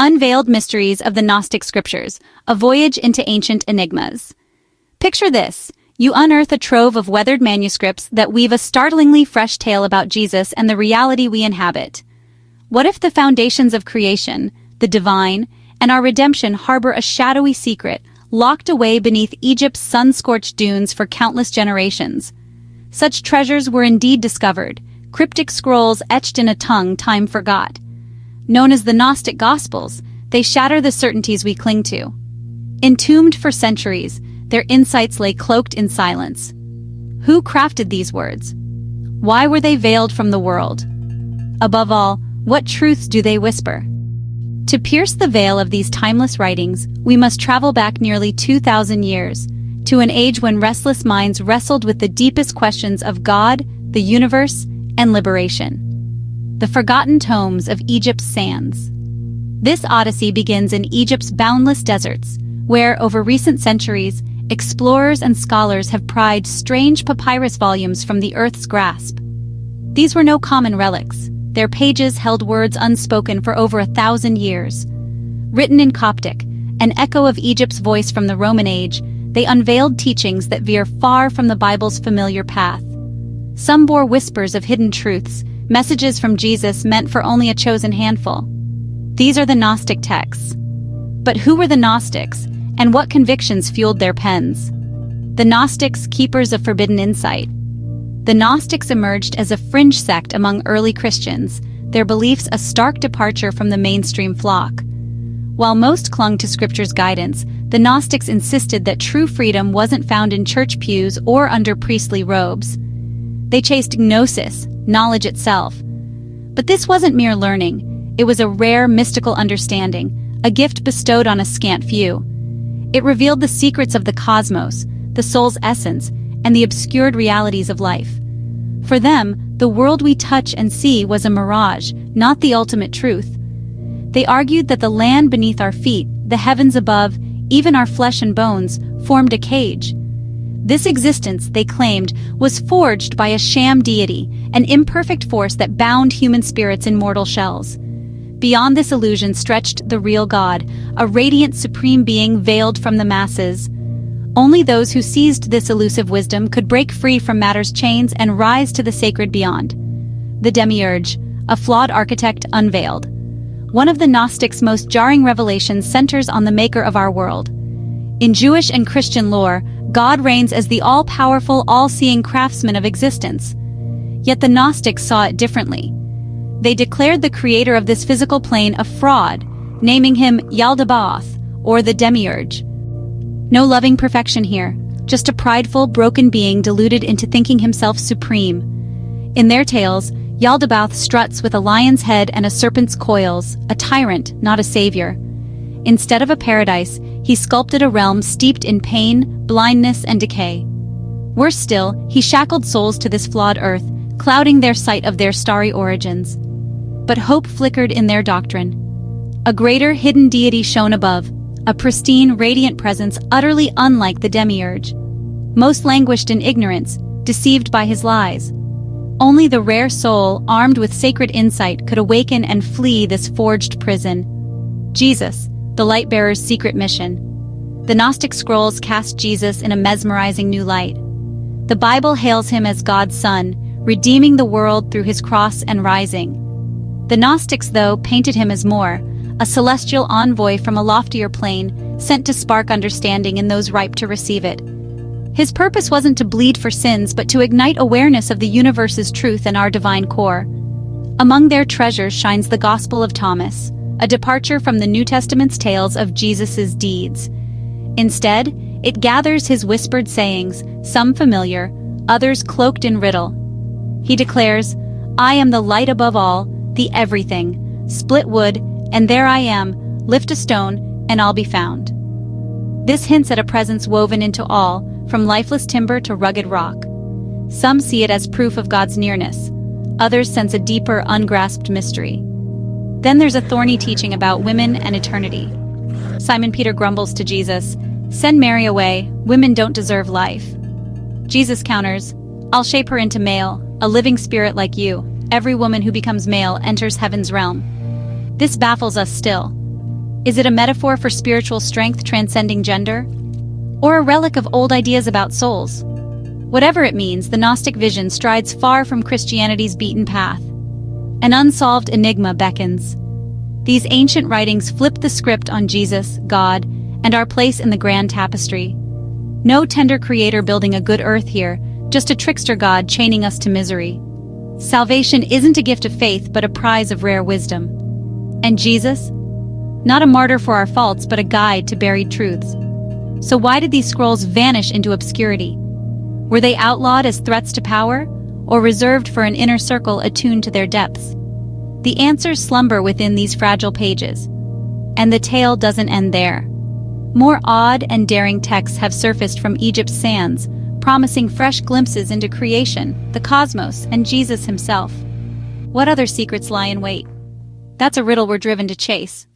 Unveiled Mysteries of the Gnostic Scriptures, a voyage into ancient enigmas. Picture this. You unearth a trove of weathered manuscripts that weave a startlingly fresh tale about Jesus and the reality we inhabit. What if the foundations of creation, the divine, and our redemption harbor a shadowy secret, locked away beneath Egypt's sun-scorched dunes for countless generations? Such treasures were indeed discovered, cryptic scrolls etched in a tongue time forgot. Known as the Gnostic Gospels, they shatter the certainties we cling to. Entombed for centuries, their insights lay cloaked in silence. Who crafted these words? Why were they veiled from the world? Above all, what truths do they whisper? To pierce the veil of these timeless writings, we must travel back nearly 2,000 years, to an age when restless minds wrestled with the deepest questions of God, the universe, and liberation. The forgotten tomes of Egypt's sands. This odyssey begins in Egypt's boundless deserts, where, over recent centuries, explorers and scholars have pried strange papyrus volumes from the earth's grasp. These were no common relics. Their pages held words unspoken for over 1,000 years. Written in Coptic, an echo of Egypt's voice from the Roman age, they unveiled teachings that veer far from the Bible's familiar path. Some bore whispers of hidden truths, messages from Jesus meant for only a chosen handful. These are the Gnostic texts. But who were the Gnostics, and what convictions fueled their pens? The Gnostics, keepers of forbidden insight. The Gnostics emerged as a fringe sect among early Christians, their beliefs a stark departure from the mainstream flock. While most clung to Scripture's guidance, the Gnostics insisted that true freedom wasn't found in church pews or under priestly robes. They chased gnosis, knowledge itself. But this wasn't mere learning. It was a rare mystical understanding, a gift bestowed on a scant few. It revealed the secrets of the cosmos, the soul's essence, and the obscured realities of life. For them, the world we touch and see was a mirage, not the ultimate truth. They argued that the land beneath our feet, the heavens above, even our flesh and bones, formed a cage. This existence, they claimed, was forged by a sham deity, an imperfect force that bound human spirits in mortal shells. Beyond this illusion stretched the real God, a radiant supreme being veiled from the masses. Only those who seized this elusive wisdom could break free from matter's chains and rise to the sacred beyond. The Demiurge, a flawed architect unveiled. One of the Gnostics' most jarring revelations centers on the maker of our world. In Jewish and Christian lore, God reigns as the all-powerful, all-seeing craftsman of existence. Yet the Gnostics saw it differently. They declared the creator of this physical plane a fraud, naming him Yaldabaoth, or the Demiurge. No loving perfection here, just a prideful, broken being deluded into thinking himself supreme. In their tales, Yaldabaoth struts with a lion's head and a serpent's coils, a tyrant, not a savior. Instead of a paradise, he sculpted a realm steeped in pain, blindness, and decay. Worse still, he shackled souls to this flawed earth, clouding their sight of their starry origins. But hope flickered in their doctrine. A greater, hidden deity shone above, a pristine, radiant presence utterly unlike the Demiurge. Most languished in ignorance, deceived by his lies. Only the rare soul, armed with sacred insight, could awaken and flee this forged prison. Jesus, the light-bearer's secret mission. The Gnostic scrolls cast Jesus in a mesmerizing new light. The Bible hails him as God's Son, redeeming the world through his cross and rising. The Gnostics, though, painted him as more, a celestial envoy from a loftier plane, sent to spark understanding in those ripe to receive it. His purpose wasn't to bleed for sins, but to ignite awareness of the universe's truth and our divine core. Among their treasures shines the Gospel of Thomas, a departure from the New Testament's tales of Jesus' deeds. Instead, it gathers his whispered sayings, some familiar, others cloaked in riddle. He declares, "I am the light above all, the everything. Split wood, and there I am. Lift a stone, and I'll be found." This hints at a presence woven into all, from lifeless timber to rugged rock. Some see it as proof of God's nearness. Others sense a deeper, ungrasped mystery. Then there's a thorny teaching about women and eternity. Simon Peter grumbles to Jesus, "Send Mary away, women don't deserve life." Jesus counters, "I'll shape her into male, a living spirit like you. Every woman who becomes male enters heaven's realm." This baffles us still. Is it a metaphor for spiritual strength transcending gender? Or a relic of old ideas about souls? Whatever it means, the Gnostic vision strides far from Christianity's beaten path. An unsolved enigma beckons. These ancient writings flip the script on Jesus, God, and our place in the grand tapestry. No tender creator building a good earth here, just a trickster God chaining us to misery. Salvation isn't a gift of faith, but a prize of rare wisdom. And Jesus? Not a martyr for our faults, but a guide to buried truths. So why did these scrolls vanish into obscurity? Were they outlawed as threats to power, or reserved for an inner circle attuned to their depths? The answers slumber within these fragile pages. And the tale doesn't end there. More odd and daring texts have surfaced from Egypt's sands, promising fresh glimpses into creation, the cosmos, and Jesus himself. What other secrets lie in wait? That's a riddle we're driven to chase.